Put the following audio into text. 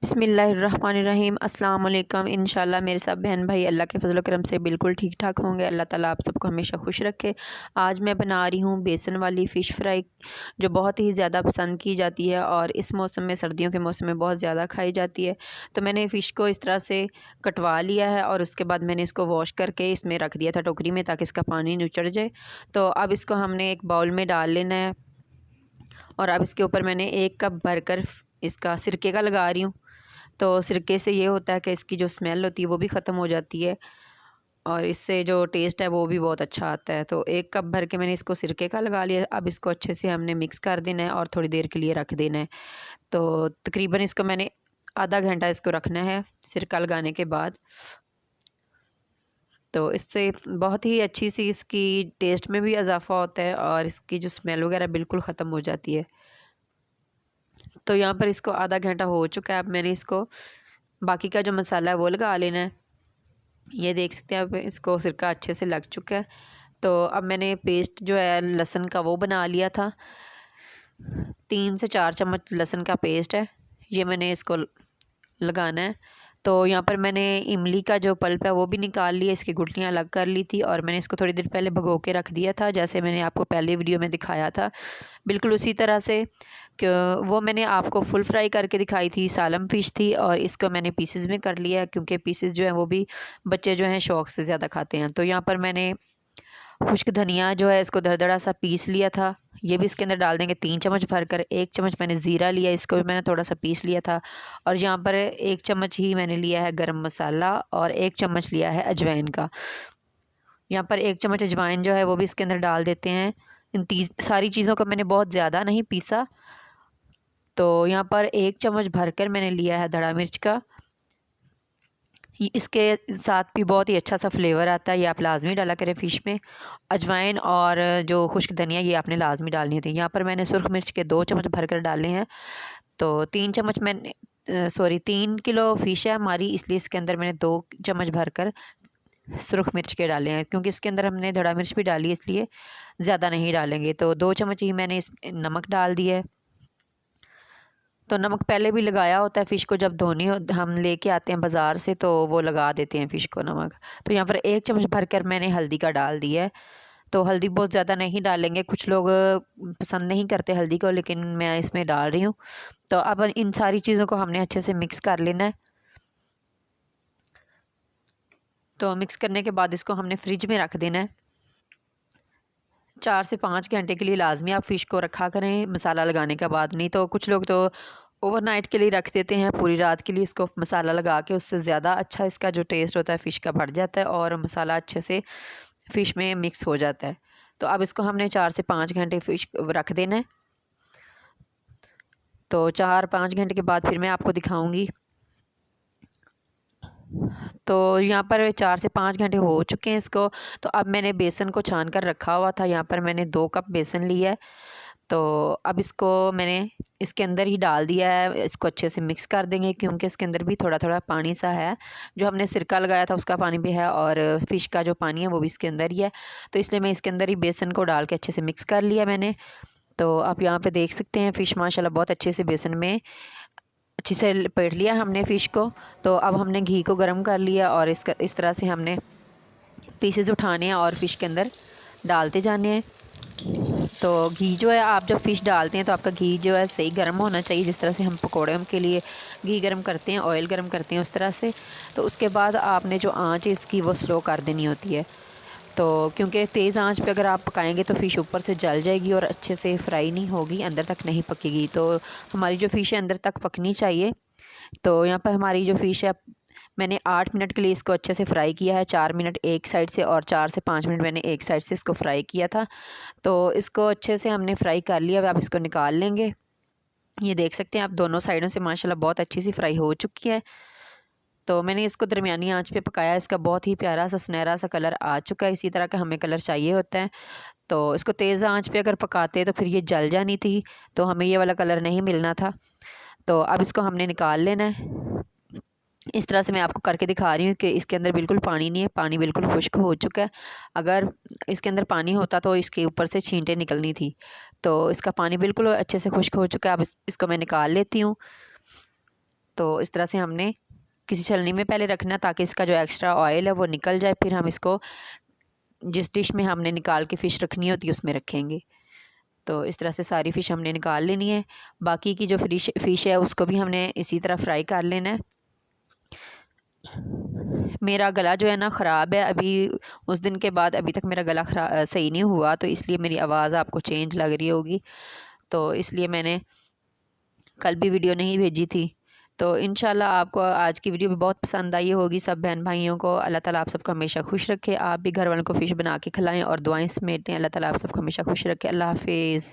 बिस्मिल्लाहिर्रहमानिर्रहीम अस्सलाम वालेकुम। इंशाल्लाह मेरे सब बहन भाई अल्लाह के फजल करम से बिल्कुल ठीक ठाक होंगे। अल्लाह ताला आप सबको हमेशा खुश रखे। आज मैं बना रही हूँ बेसन वाली फ़िश फ्राई, जो बहुत ही ज़्यादा पसंद की जाती है और इस मौसम में, सर्दियों के मौसम में बहुत ज़्यादा खाई जाती है। तो मैंने फ़िश को इस तरह से कटवा लिया है और उसके बाद मैंने इसको वॉश करके इसमें रख दिया था टोकरी में, ताकि इसका पानी निचड़ जाए। तो अब इसको हमने एक बाउल में डाल लेना है और अब इसके ऊपर मैंने 1 कप भरकर इसका सिरके का लगा रही हूँ। तो सिरके से ये होता है कि इसकी जो स्मेल होती है वो भी ख़त्म हो जाती है और इससे जो टेस्ट है वो भी बहुत अच्छा आता है। तो 1 कप भर के मैंने इसको सिरके का लगा लिया। अब इसको अच्छे से हमने मिक्स कर देना है और थोड़ी देर के लिए रख देना है। तो तकरीबन इसको मैंने आधा घंटा इसको रखना है सिरका लगाने के बाद। तो इससे बहुत ही अच्छी सी इसकी टेस्ट में भी इजाफ़ा होता है और इसकी जो स्मेल वगैरह बिल्कुल ख़त्म हो जाती है। तो यहाँ पर इसको आधा घंटा हो चुका है। अब मैंने इसको बाकी का जो मसाला है वो लगा लेना है। ये देख सकते हैं, अब इसको सिरका अच्छे से लग चुका है। तो अब मैंने पेस्ट जो है लहसुन का वो बना लिया था। 3 से 4 चम्मच लहसुन का पेस्ट है, ये मैंने इसको लगाना है। तो यहाँ पर मैंने इमली का जो पल्प है वो भी निकाल लिया, इसकी गुठलियाँ अलग कर ली थी और मैंने इसको थोड़ी देर पहले भगो के रख दिया था, जैसे मैंने आपको पहले वीडियो में दिखाया था। बिल्कुल उसी तरह से कि वो मैंने आपको फुल फ्राई करके दिखाई थी, सालम फ़िश थी और इसको मैंने पीसेस में कर लिया, क्योंकि पीसेस जो हैं वो भी बच्चे जो हैं शौक़ से ज़्यादा खाते हैं। तो यहाँ पर मैंने खुश्क धनिया जो है इसको दरदरा सा पीस लिया था, ये भी इसके अंदर डाल देंगे 3 चम्मच भरकर। 1 चम्मच मैंने ज़ीरा लिया, इसको भी मैंने थोड़ा सा पीस लिया था। और यहाँ पर 1 चम्मच ही मैंने लिया है गरम मसाला और 1 चम्मच लिया है अजवाइन का। यहाँ पर 1 चम्मच अजवाइन जो है वो भी इसके अंदर डाल देते हैं। इन सारी चीज़ों को मैंने बहुत ज़्यादा नहीं पीसा। तो यहाँ पर 1 चम्मच भरकर मैंने लिया है धड़ा मिर्च का, इसके साथ भी बहुत ही अच्छा सा फ्लेवर आता है, ये आप लाज़मी डाला करें फ़िश में। अजवाइन और जो खुश्क धनिया ये आपने लाज़मी डालनी होती है। यहाँ पर मैंने सुरख मिर्च के 2 चम्मच भरकर डाले हैं। तो 3 चम्मच मैंने 3 किलो फ़िश है हमारी, इसलिए इसके अंदर मैंने 2 चम्मच भरकर सुरख मिर्च के डाले हैं, क्योंकि इसके अंदर हमने धड़ा मिर्च भी डाली है, इसलिए ज़्यादा नहीं डालेंगे। तो 2 चम्मच ही मैंने इस नमक डाल दिया है। तो नमक पहले भी लगाया होता है फ़िश को, जब धोनी हो हम लेके आते हैं बाज़ार से तो वो लगा देते हैं फ़िश को नमक। तो यहाँ पर 1 चम्मच भरकर मैंने हल्दी का डाल दिया है। तो हल्दी बहुत ज़्यादा नहीं डालेंगे, कुछ लोग पसंद नहीं करते हल्दी को, लेकिन मैं इसमें डाल रही हूँ। तो अब इन सारी चीज़ों को हमने अच्छे से मिक्स कर लेना है। तो मिक्स करने के बाद इसको हमने फ्रिज में रख देना है 4 से 5 घंटे के लिए। लाजमी आप फ़िश को रखा करें मसाला लगाने के बाद, नहीं तो कुछ लोग तो ओवरनाइट के लिए रख देते हैं, पूरी रात के लिए इसको मसाला लगा के। उससे ज़्यादा अच्छा इसका जो टेस्ट होता है फ़िश का बढ़ जाता है और मसाला अच्छे से फ़िश में मिक्स हो जाता है। तो अब इसको हमने 4 से 5 घंटे फ़िश रख देना है। तो 4-5 घंटे के बाद फिर मैं आपको दिखाऊंगी। तो यहाँ पर 4 से 5 घंटे हो चुके हैं इसको। तो अब मैंने बेसन को छान कर रखा हुआ था, यहाँ पर मैंने 2 कप बेसन लिया है। तो अब इसको मैंने इसके अंदर ही डाल दिया है, इसको अच्छे से मिक्स कर देंगे, क्योंकि इसके अंदर भी थोड़ा थोड़ा पानी सा है, जो हमने सिरका लगाया था उसका पानी भी है और फ़िश का जो पानी है वो भी इसके अंदर ही है। तो इसलिए मैं इसके अंदर ही बेसन को डाल के अच्छे से मिक्स कर लिया मैंने। तो आप यहाँ पे देख सकते हैं फ़िश माशाल्लाह बहुत अच्छे से बेसन में अच्छी से लपेट लिया हमने फ़िश को। तो अब हमने घी को गर्म कर लिया और इस तरह से हमने पीसेस उठाने हैं और फ़िश के अंदर डालते जाने हैं। तो घी जो है, आप जब फ़िश डालते हैं तो आपका घी जो है सही गर्म होना चाहिए, जिस तरह से हम पकौड़े के लिए घी गर्म करते हैं, ऑयल गर्म करते हैं, उस तरह से। तो उसके बाद आपने जो आंच है इसकी वो स्लो कर देनी होती है। तो क्योंकि तेज़ आंच पे अगर आप पकाएंगे तो फ़िश ऊपर से जल जाएगी और अच्छे से फ्राई नहीं होगी, अंदर तक नहीं पकेगी। तो हमारी जो फ़िश है अंदर तक पकनी चाहिए। तो यहाँ पर हमारी जो फ़िश है, मैंने 8 मिनट के लिए इसको अच्छे से फ्राई किया है, 4 मिनट एक साइड से और 4 से 5 मिनट मैंने एक साइड से इसको फ्राई किया था। तो इसको अच्छे से हमने फ्राई कर लिया। अब आप इसको निकाल लेंगे। ये देख सकते हैं आप, दोनों साइडों से माशाल्लाह बहुत अच्छी सी फ्राई हो चुकी है। तो मैंने इसको दरमियानी आंच पे पकाया, इसका बहुत ही प्यारा सा सुनहरा सा कलर आ चुका है। इसी तरह का हमें कलर चाहिए होता है। तो इसको तेज़ आंच पे अगर पकाते तो फिर ये जल जानी थी, तो हमें ये वाला कलर नहीं मिलना था। तो अब इसको हमने निकाल लेना है। इस तरह से मैं आपको करके दिखा रही हूँ कि इसके अंदर बिल्कुल पानी नहीं है, पानी बिल्कुल खुश्क हो चुका है। अगर इसके अंदर पानी होता तो इसके ऊपर से छींटे निकलनी थी। तो इसका पानी बिल्कुल अच्छे से खुश्क हो चुका है। अब इसको मैं निकाल लेती हूँ। तो तो इस तरह से हमने किसी छलनी में पहले रखना ताकि इसका जो एक्स्ट्रा ऑयल है वो निकल जाए। फिर हम इसको जिस डिश में हमने निकाल के फ़िश रखनी होती है उसमें रखेंगे। तो इस तरह से सारी फ़िश हमने निकाल लेनी है। बाकी की जो फ़िश है उसको भी हमने इसी तरह फ्राई कर लेना है। मेरा गला जो है ना ख़राब है, अभी उस दिन के बाद अभी तक मेरा गला सही नहीं हुआ, तो इसलिए मेरी आवाज़ आपको चेंज लग रही होगी। तो इसलिए मैंने कल भी वीडियो नहीं भेजी थी। तो इंशाल्लाह आपको आज की वीडियो भी बहुत पसंद आई होगी। सब बहन भाइयों को अल्लाह ताला आप सबको हमेशा खुश रखे। आप भी घर वालों को फ़िश बना के खिलाएं और दुआएं समेटें। अल्लाह ताला आप सबको हमेशा खुश रखे। अल्लाह हाफ़िज़।